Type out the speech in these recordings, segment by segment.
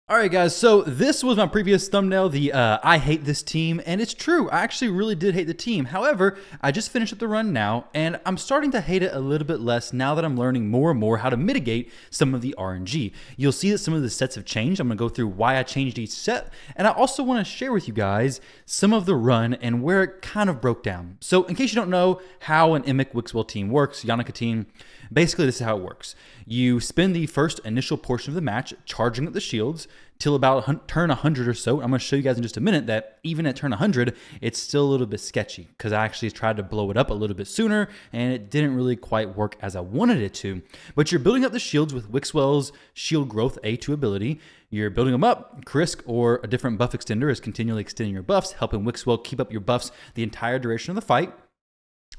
Alright guys, so this was my previous thumbnail, the I hate this team, and it's true, I actually really did hate the team. However, I just finished up the run now, and I'm starting to hate it a little bit less now that I'm learning more and more how to mitigate some of the RNG. You'll see that some of the sets have changed. I'm going to go through why I changed each set, and I also want to share with you guys some of the run and where it kind of broke down. So in case you don't know how an Immic Wixwell team works, Yannica team, basically this is how it works. You spend the first initial portion of the match charging up the shields till about turn 100 or so. I'm going to show you guys in just a minute that even at turn 100, it's still a little bit sketchy because I actually tried to blow it up a little bit sooner and it didn't really quite work as I wanted it to. But you're building up the shields with Wixwell's Shield Growth A2 ability. You're building them up. Krisk or a different buff extender is continually extending your buffs, helping Wixwell keep up your buffs the entire duration of the fight.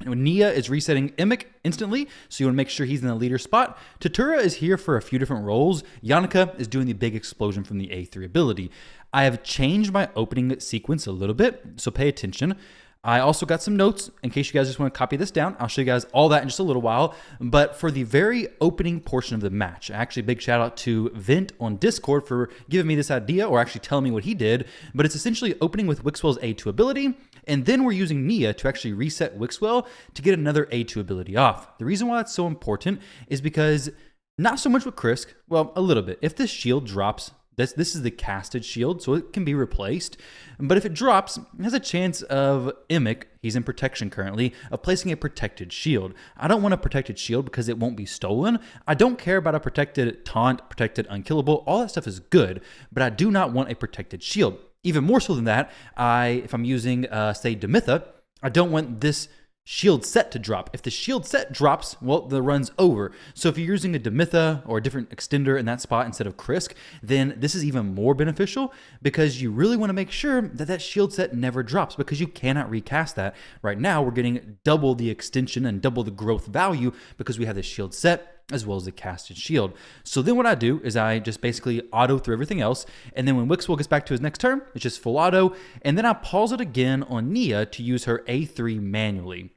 Nia is resetting Immic instantly, so you want to make sure he's in the leader spot. Tatura is here for a few different roles. Yannica is doing the big explosion from the A3 ability. I have changed my opening sequence a little bit, so pay attention. I also got some notes in case you guys just want to copy this down. I'll show you guys all that in just a little while. But for the very opening portion of the match, actually big shout out to Vint on Discord for giving me this idea or actually telling me what he did. But it's essentially opening with Wixwell's A2 ability. And then we're using Nia to actually reset Wixwell to get another A2 ability off. The reason why that's so important is because not so much with Krisk, well, a little bit. If this shield drops, this is the casted shield, so it can be replaced. But if it drops, it has a chance of Immic, he's in protection currently, of placing a protected shield. I don't want a protected shield because it won't be stolen. I don't care about a protected taunt, protected unkillable. All that stuff is good, but I do not want a protected shield. Even more so than that, if I'm using, say, Demitha, I don't want this shield set to drop. If the shield set drops, well, the run's over. So if you're using a Demitha or a different extender in that spot instead of Krisk, then this is even more beneficial because you really want to make sure that that shield set never drops because you cannot recast that. Right now, we're getting double the extension and double the growth value because we have this shield set as well as the casted shield. So then what I do is I just basically auto through everything else. And then when Wixwell gets back to his next turn, it's just full auto. And then I pause it again on Nia to use her A3 manually.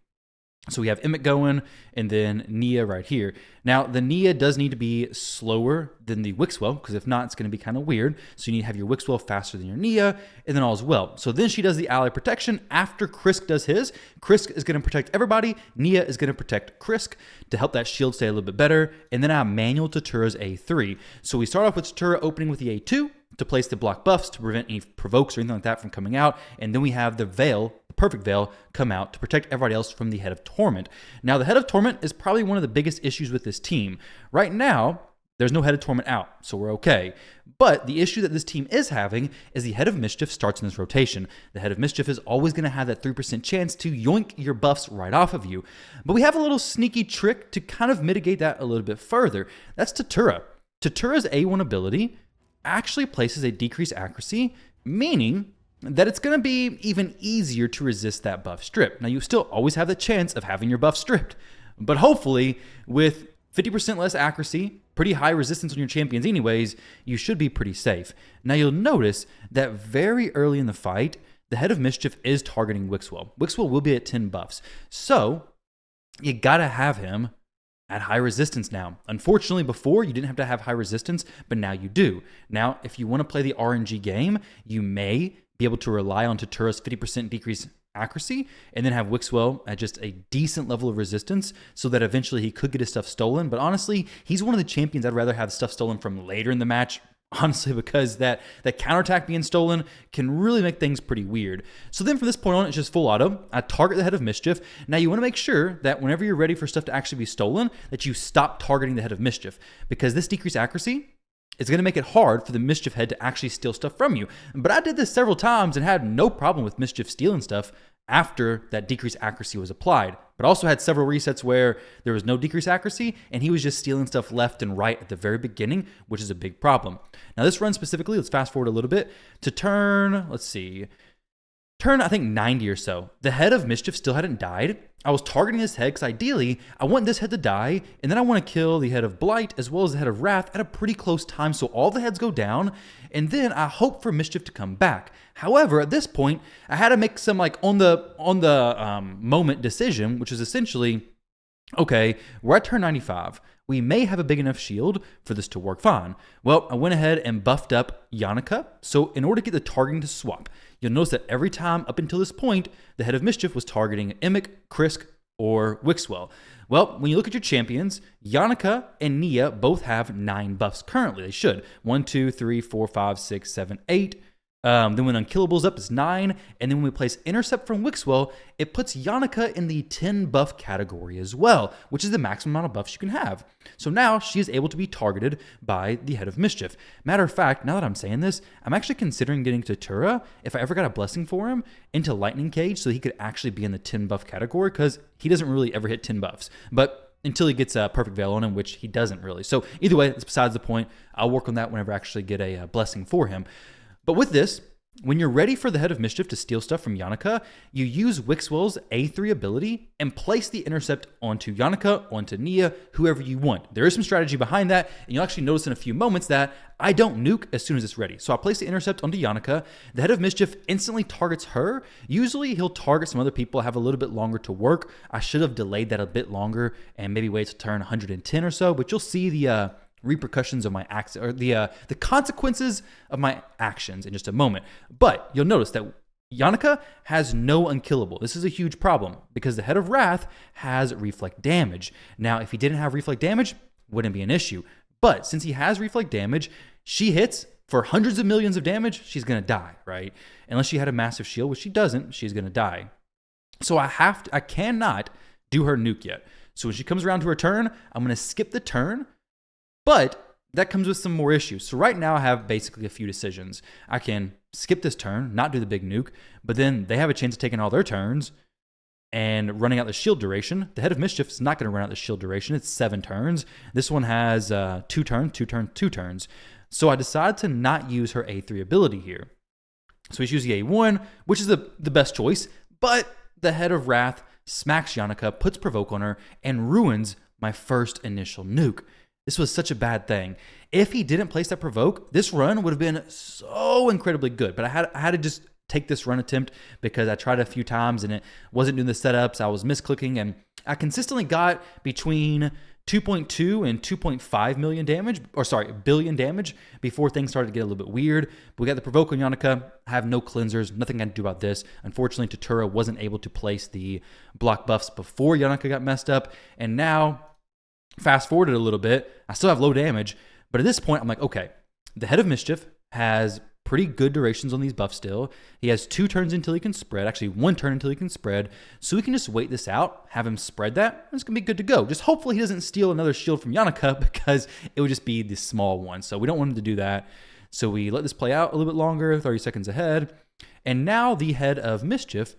So we have Immic going and then Nia right here. Now the Nia does need to be slower than the Wixwell because if not, it's going to be kind of weird. So you need to have your Wixwell faster than your Nia and then all is well. So then she does the ally protection after Krisk does his. Krisk is going to protect everybody. Nia is going to protect Krisk to help that shield stay a little bit better. And then I manual Tatura's A3. So we start off with Tatura opening with the A2 to place the block buffs to prevent any provokes or anything like that from coming out. And then we have the Veil, the perfect Veil, come out to protect everybody else from the Head of Torment. Now, the Head of Torment is probably one of the biggest issues with this team. Right now, there's no Head of Torment out, so we're okay. But the issue that this team is having is the Head of Mischief starts in this rotation. The Head of Mischief is always going to have that 3% chance to yoink your buffs right off of you. But we have a little sneaky trick to kind of mitigate that a little bit further. That's Tatura. Tatura's A1 ability actually places a decreased accuracy, meaning that it's going to be even easier to resist that buff strip. Now, you still always have the chance of having your buff stripped, but hopefully with 50% less accuracy, pretty high resistance on your champions anyways, you should be pretty safe. Now, you'll notice that very early in the fight, the Head of Mischief is targeting Wixwell. Wixwell will be at 10 buffs, so you got to have him at high resistance now. Unfortunately, before you didn't have to have high resistance, but now you do. Now, if you want to play the RNG game, you may be able to rely on Tatura's 50% decrease accuracy and then have Wixwell at just a decent level of resistance so that eventually he could get his stuff stolen. But honestly, he's one of the champions I'd rather have stuff stolen from later in the match. Honestly, because that counterattack being stolen can really make things pretty weird. So then from this point on, it's just full auto. I target the Head of Mischief. Now you want to make sure that whenever you're ready for stuff to actually be stolen, that you stop targeting the Head of Mischief. Because this decreased accuracy is going to make it hard for the Mischief Head to actually steal stuff from you. But I did this several times and had no problem with Mischief stealing stuff after that decreased accuracy was applied. But also had several resets where there was no decreased accuracy and he was just stealing stuff left and right at the very beginning, which is a big problem. Now this run specifically, let's fast forward a little bit to turn, I think 90 or so. The Head of Mischief still hadn't died. I was targeting this head because ideally I want this head to die and then I want to kill the Head of Blight as well as the Head of Wrath at a pretty close time so all the heads go down and then I hope for Mischief to come back. However, at this point, I had to make some on the moment decision, which is essentially, okay, we're at turn 95. we may have a big enough shield for this to work fine. Well, I went ahead and buffed up Yannica. So in order to get the targeting to swap, you'll notice that every time up until this point, the Head of Mischief was targeting Emic, Krisk, or Wixwell. Well, when you look at your champions, Yannica and Nia both have 9 buffs currently. They should. 1, 2, 3, 4, 5, 6, 7, 8. Then when Unkillable's up, it's 9. And then when we place Intercept from Wixwell, it puts Yannica in the 10 buff category as well, which is the maximum amount of buffs you can have. So now she is able to be targeted by the Head of Mischief. Matter of fact, now that I'm saying this, I'm actually considering getting Tatura, if I ever got a blessing for him, into Lightning Cage so he could actually be in the 10 buff category, because he doesn't really ever hit 10 buffs. But until he gets a Perfect Veil on him, which he doesn't really. So either way, that's besides the point. I'll work on that whenever I actually get a blessing for him. But with this, when you're ready for the Head of Mischief to steal stuff from Yannica, you use Wixwell's A3 ability and place the Intercept onto Yannica, onto Nia, whoever you want. There is some strategy behind that, and you'll actually notice in a few moments that I don't nuke as soon as it's ready. So I place the Intercept onto Yannica. The Head of Mischief instantly targets her. Usually he'll target some other people that have a little bit longer to work. I should have delayed that a bit longer and maybe wait to turn 110 or so, but you'll see the repercussions of my acts, or the consequences of my actions in just a moment. But you'll notice that Yannica has no unkillable. This is a huge problem because the Head of Wrath has reflect damage. Now, if he didn't have reflect damage, wouldn't be an issue. But since he has reflect damage, she hits for hundreds of millions of damage, she's gonna die, right? Unless she had a massive shield, which she doesn't, she's gonna die. So I cannot do her nuke yet. So when she comes around to her turn, I'm gonna skip the turn. But that comes with some more issues. So right now I have basically a few decisions. I can skip this turn, not do the big nuke, but then they have a chance of taking all their turns and running out the shield duration. The Head of Mischief is not going to run out the shield duration. It's 7 turns. This one has 2 turns, 2 turns, 2 turns. So I decided to not use her A3 ability here. So we use the A1, which is the best choice, but the Head of Wrath smacks Yannica, puts Provoke on her, and ruins my first initial nuke. This was such a bad thing. If he didn't place that Provoke, this run would have been so incredibly good. But I had to just take this run attempt because I tried it a few times and it wasn't doing the setups. I was misclicking, and I consistently got between 2.2 and 2.5 million damage, or sorry, billion damage before things started to get a little bit weird. But we got the Provoke on Yannica. I have no cleansers, nothing I can do about this. Unfortunately, Tatura wasn't able to place the block buffs before Yannica got messed up. And now, fast forwarded a little bit, I still have low damage, but at this point, I'm like, okay, the Head of Mischief has pretty good durations on these buffs still. He has 2 turns until he can spread, actually 1 turn until he can spread, so we can just wait this out, have him spread that, and it's going to be good to go. Just hopefully he doesn't steal another shield from Yannica because it would just be the small one, so we don't want him to do that. So we let this play out a little bit longer, 30 seconds ahead, and now the Head of Mischief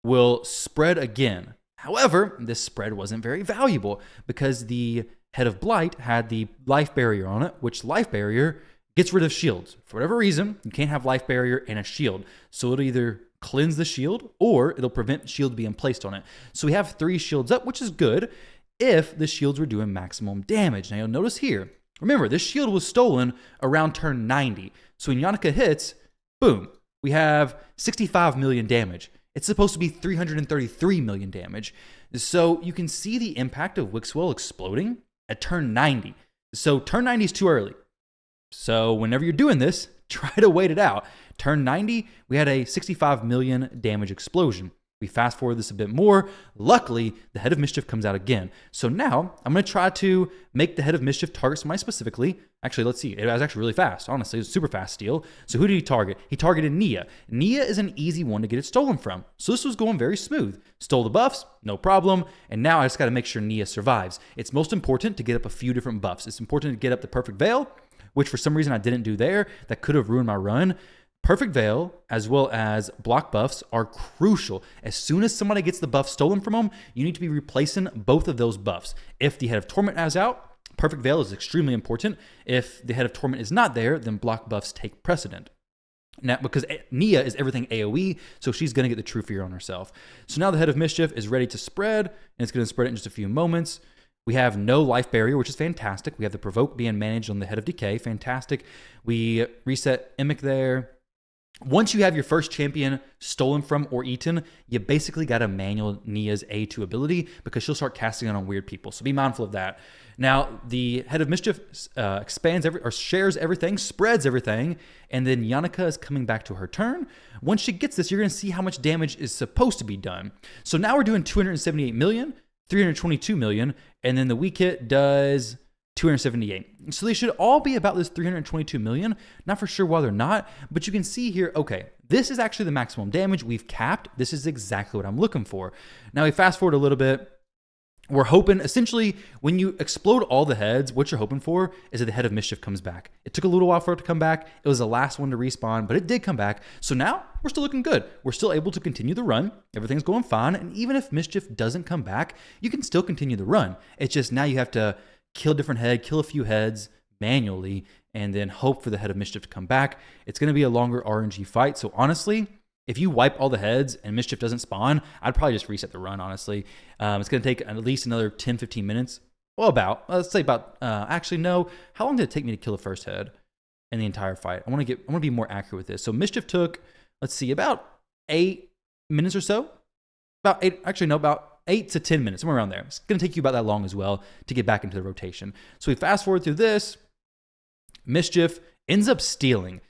will spread again. However, this spread wasn't very valuable because the Head of Blight had the life barrier on it, which life barrier gets rid of shields. For whatever reason, you can't have life barrier and a shield. So it'll either cleanse the shield or it'll prevent shield being placed on it. So we have 3 shields up, which is good if the shields were doing maximum damage. Now you'll notice here, remember, this shield was stolen around turn 90. So when Yannica hits, boom, we have 65 million damage. It's supposed to be 333 million damage. So you can see the impact of Wixwell exploding at turn 90. So turn 90 is too early. So whenever you're doing this, try to wait it out. Turn 90, we had a 65 million damage explosion. We fast forward this a bit more. Luckily, the Head of Mischief comes out again. So now I'm going to try to make the Head of Mischief target somebody specifically. Actually, let's see. It was actually really fast. Honestly, it was super fast steal. So who did he target? He targeted Nia. Nia is an easy one to get it stolen from. So this was going very smooth. Stole the buffs, no problem. And now I just got to make sure Nia survives. It's most important to get up a few different buffs. It's important to get up the Perfect Veil, which for some reason I didn't do there. That could have ruined my run. Perfect Veil, as well as block buffs, are crucial. As soon as somebody gets the buff stolen from them, you need to be replacing both of those buffs. If the Head of Torment is out, Perfect Veil is extremely important. If the Head of Torment is not there, then block buffs take precedent. Now, because Nia is everything AoE, so she's going to get the True Fear on herself. So now the Head of Mischief is ready to spread, and it's going to spread it in just a few moments. We have no life barrier, which is fantastic. We have the Provoke being managed on the Head of Decay, fantastic. We reset Emic there. Once you have your first champion stolen from or eaten, you basically got to manual Nia's A2 ability because she'll start casting it on weird people. So be mindful of that. Now, the Head of Mischief shares everything, spreads everything, and then Yannica is coming back to her turn. Once she gets this, you're going to see how much damage is supposed to be done. So now we're doing 278 million, 322 million, and then the weak hit does 278. So they should all be about this 322 million. Not for sure why they're not, but you can see here, okay, this is actually the maximum damage we've capped. This is exactly what I'm looking for. Now we fast forward a little bit. We're hoping, essentially, when you explode all the heads, what you're hoping for is that the Head of Mischief comes back. It took a little while for it to come back. It was the last one to respawn, but it did come back. So now we're still looking good. We're still able to continue the run. Everything's going fine. And even if Mischief doesn't come back, you can still continue the run. It's just now you have to kill a different head, kill a few heads manually, and then hope for the Head of Mischief to come back. It's going to be a longer RNG fight. So honestly, if you wipe all the heads and Mischief doesn't spawn, I'd probably just reset the run, honestly. It's going to take at least another 10, 15 minutes. Well, let's say actually, no. How long did it take me to kill the first head in the entire fight? I want to be more accurate with this. So Mischief took, let's see, about 8 minutes or so. About 8 to 10 minutes, somewhere around there. It's going to take you about that long as well to get back into the rotation. So we fast forward through this. Mischief ends up stealing,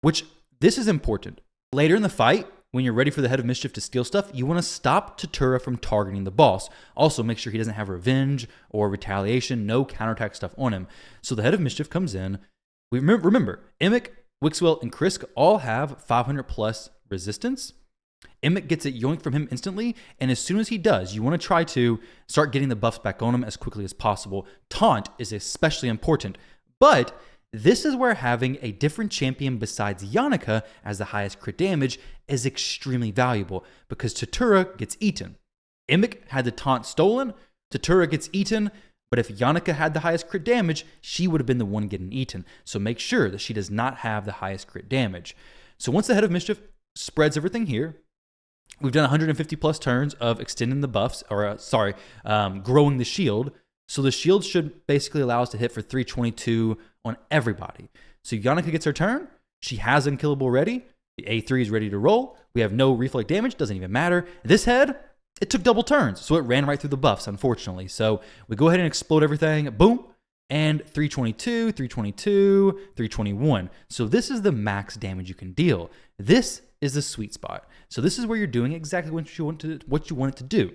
which this is important. Later in the fight, when you're ready for the Head of Mischief to steal stuff, you want to stop Tshirt from targeting the boss. Also, make sure he doesn't have revenge or retaliation, no counterattack stuff on him. So the Head of Mischief comes in. Remember, Emic, Wixwell, and Krisk all have 500 plus resistance. Emic gets it yoinked from him instantly, and as soon as he does, you want to try to start getting the buffs back on him as quickly as possible. Taunt is especially important, but this is where having a different champion besides Yannica as the highest crit damage is extremely valuable because Tshirt gets eaten. Emic had the taunt stolen, Tshirt gets eaten, but if Yannica had the highest crit damage, she would have been the one getting eaten. So make sure that she does not have the highest crit damage. So once the Head of Mischief spreads everything here, we've done 150 plus turns of extending the buffs, growing the shield. So the shield should basically allow us to hit for 322 on everybody. So Yannica gets her turn. She has Unkillable ready. The A3 is ready to roll. We have no reflect damage. Doesn't even matter. This head, it took double turns. So it ran right through the buffs, unfortunately. So we go ahead and explode everything. Boom. And 322, 322, 321. So this is the max damage you can deal. This is the sweet spot. So this is where you're doing exactly what you want it to do.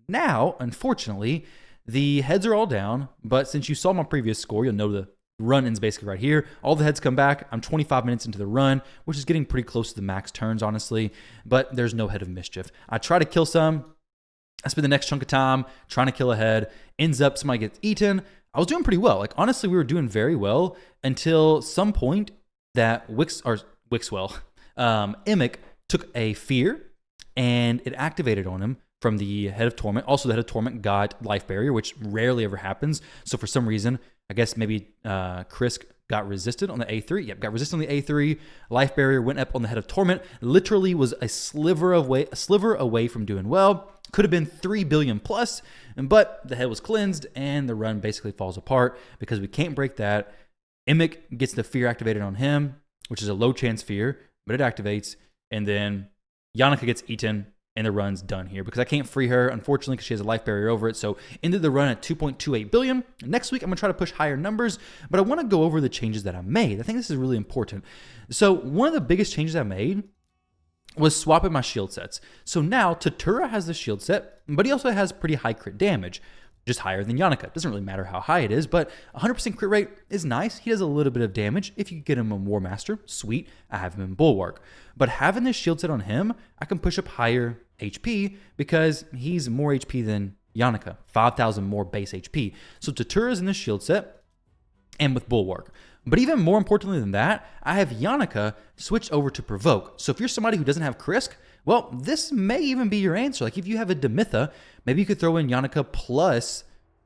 Now, unfortunately, the heads are all down, but since you saw my previous score, you'll know the run ends basically right here. All the heads come back. I'm 25 minutes into the run, which is getting pretty close to the max turns, honestly, but there's no Head of Mischief. I try to kill some. I spend the next chunk of time trying to kill a head. Ends up somebody gets eaten. I was doing pretty well. Like, honestly, we were doing very well until some point that Wixwell, Emic took a fear and it activated on him from the Head of Torment. Also, the Head of Torment got Life Barrier, which rarely ever happens. So for some reason, I guess maybe Krisk got resisted on the A3. Yep, got resisted on the A3. Life Barrier went up on the Head of Torment. Literally was a sliver away from doing well. Could have been 3 billion plus, but the head was cleansed and the run basically falls apart because we can't break that. Emic gets the fear activated on him, which is a low chance fear, but it activates. And then Yannica gets eaten and the run's done here because I can't free her, unfortunately, because she has a life barrier over it. So ended the run at 2.28 billion. Next week, I'm going to try to push higher numbers, but I want to go over the changes that I made. I think this is really important. So one of the biggest changes I made was swapping my shield sets. So now Tshirt has the shield set, but he also has pretty high crit damage, just higher than Yannica. It doesn't really matter how high it is, but 100% crit rate is nice. He does a little bit of damage. If you get him in War Master, sweet. I have him in Bulwark. But having this shield set on him, I can push up higher HP because he's more HP than Yannica, 5,000 more base HP. So Tshirt is in the shield set and with Bulwark. But even more importantly than that, I have Yannica switched over to Provoke. So if you're somebody who doesn't have Krisk, well, this may even be your answer. Like if you have a Demitha, maybe you could throw in Yannica plus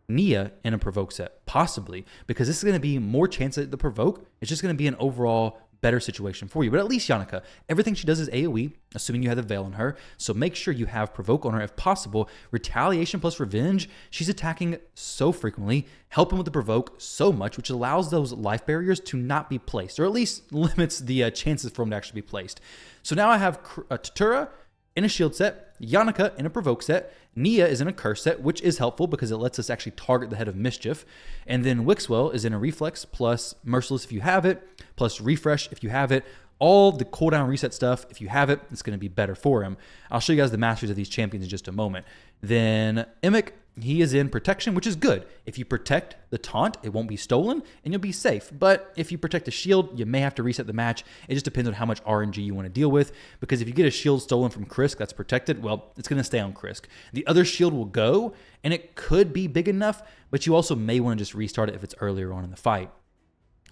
Nia in a Provoke set, possibly, because this is going to be more chance at the Provoke. It's just going to be an overall better situation for you. But at least Yannica, everything she does is AoE, assuming you have the Veil on her. So make sure you have Provoke on her if possible. Retaliation plus Revenge. She's attacking so frequently, helping with the Provoke so much, which allows those life barriers to not be placed, or at least limits the chances for them to actually be placed. So now I have Totura in a shield set, Yannica in a Provoke set, Nia is in a curse set, which is helpful because it lets us actually target the Head of Mischief. And then Wixwell is in a Reflex plus Merciless if you have it, plus Refresh if you have it. All the cooldown reset stuff, if you have it, it's going to be better for him. I'll show you guys the masteries of these champions in just a moment. Then Emic, he is in Protection, which is good. If you protect the taunt, it won't be stolen and you'll be safe. But if you protect the shield, you may have to reset the match. It just depends on how much RNG you want to deal with. Because if you get a shield stolen from Krisk that's protected, well, it's going to stay on Krisk. The other shield will go and it could be big enough, but you also may want to just restart it if it's earlier on in the fight.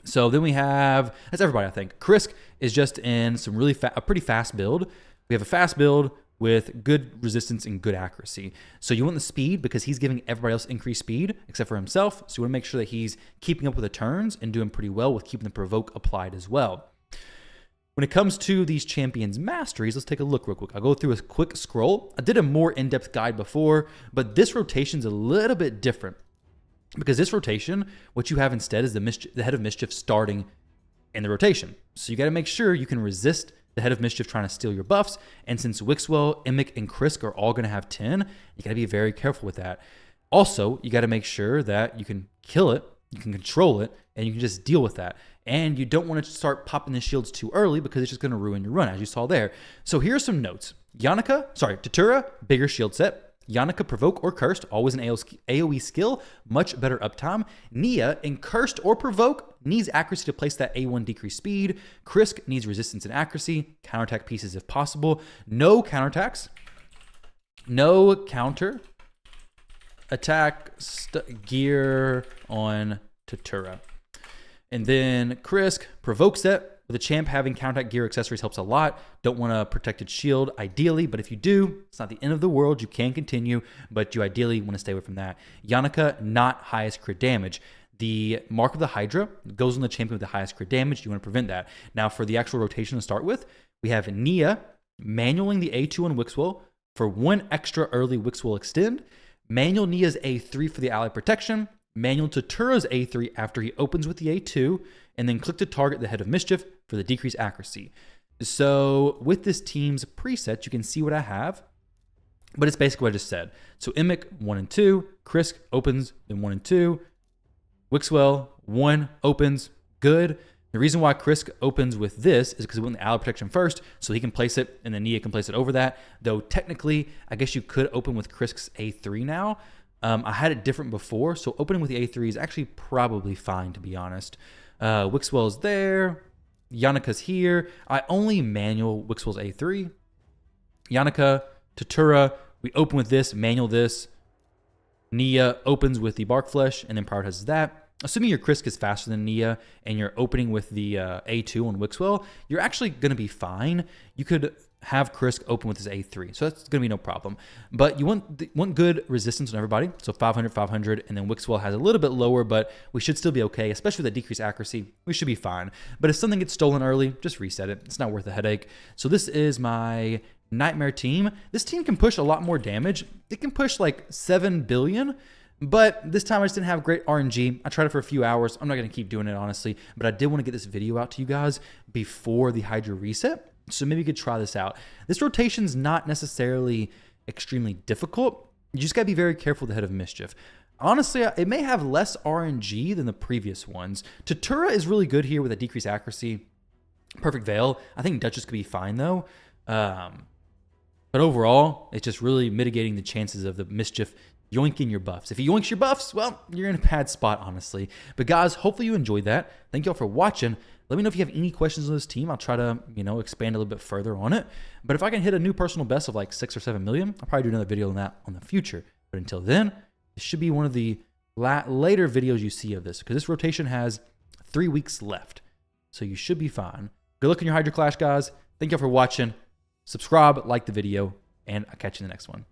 So then we have, that's everybody I think. Krisk is just in some really a pretty fast build. We have a fast build with good resistance and good accuracy. So you want the speed because he's giving everybody else increased speed except for himself. So you want to make sure that he's keeping up with the turns and doing pretty well with keeping the Provoke applied as well. When it comes to these champions' masteries, let's take a look real quick. I'll go through a quick scroll. I did a more in-depth guide before, but this rotation's a little bit different. Because this rotation, what you have instead is the Head of Mischief starting in the rotation. So you got to make sure you can resist the Head of Mischief trying to steal your buffs. And since Wixwell, Emic, and Krisk are all going to have 10, you got to be very careful with that. Also, you got to make sure that you can kill it, you can control it, and you can just deal with that. And you don't want to start popping the shields too early because it's just going to ruin your run, as you saw there. So here are some notes. Totura, bigger shield set. Yannica, Provoke or Cursed, always an AoE skill, much better uptime. Nia, in Cursed or Provoke, needs accuracy to place that A1 decreased speed. Krisk needs resistance and accuracy, counterattack pieces if possible. No counterattacks. No counter attack gear on Totura. And then Krisk, Provoke set. With the champ, having counterattack gear accessories helps a lot. Don't want a protected shield, ideally, but if you do, it's not the end of the world. You can continue, but you ideally want to stay away from that. Yannica, not highest crit damage. The mark of the Hydra goes on the champion with the highest crit damage. You want to prevent that. Now, for the actual rotation to start with, we have Nia manualing the A2 on Wixwell for 1 extra early Wixwell extend. Manual Nia's A3 for the ally protection. Manual Totura's A3 after he opens with the A2, and then click to target the Head of Mischief for the decreased accuracy. So with this team's preset, you can see what I have, but it's basically what I just said. So Emic, 1 and 2, Krisk opens, then 1 and 2, Wixwell, 1 opens, good. The reason why Krisk opens with this is because we want the ally protection first, so he can place it, and then Nia can place it over that. Though technically, I guess you could open with Krisk's A3 now. I had it different before, so opening with the A3 is actually probably fine, to be honest. Wixwell's there. Yannica's here. I only manual Wixwell's A3. Yannica, Totura, we open with this, manual this. Nia opens with the Bark Flesh and then prioritizes that. Assuming your Krisk is faster than Nia and you're opening with the A2 on Wixwell, you're actually going to be fine. You could have Krisk open with his A3, so that's going to be no problem. But you want good resistance on everybody, so 500, 500, and then Wixwell has a little bit lower, but we should still be okay, especially with that decreased accuracy. We should be fine. But if something gets stolen early, just reset it. It's not worth a headache. So this is my Nightmare team. This team can push a lot more damage. It can push like 7 billion, but this time I just didn't have great RNG. I tried it for a few hours. I'm not going to keep doing it, honestly, but I did want to get this video out to you guys before the Hydra reset. So maybe you could try this out. This rotation's not necessarily extremely difficult. You just gotta be very careful with the Head of Mischief. Honestly, it may have less RNG than the previous ones. Totura is really good here with a decreased accuracy. Perfect Veil. I think Duchess could be fine though. But overall, it's just really mitigating the chances of the Mischief yoinking your buffs. If he yoinks your buffs, well, you're in a bad spot, honestly. But guys, hopefully you enjoyed that. Thank you all for watching. Let me know if you have any questions on this team. I'll try to, expand a little bit further on it. But if I can hit a new personal best of like 6 or 7 million, I'll probably do another video on that on the future. But until then, this should be one of the later videos you see of this, because this rotation has 3 weeks left. So you should be fine. Good luck in your Hydra Clash, guys. Thank you all for watching. Subscribe, like the video, and I'll catch you in the next one.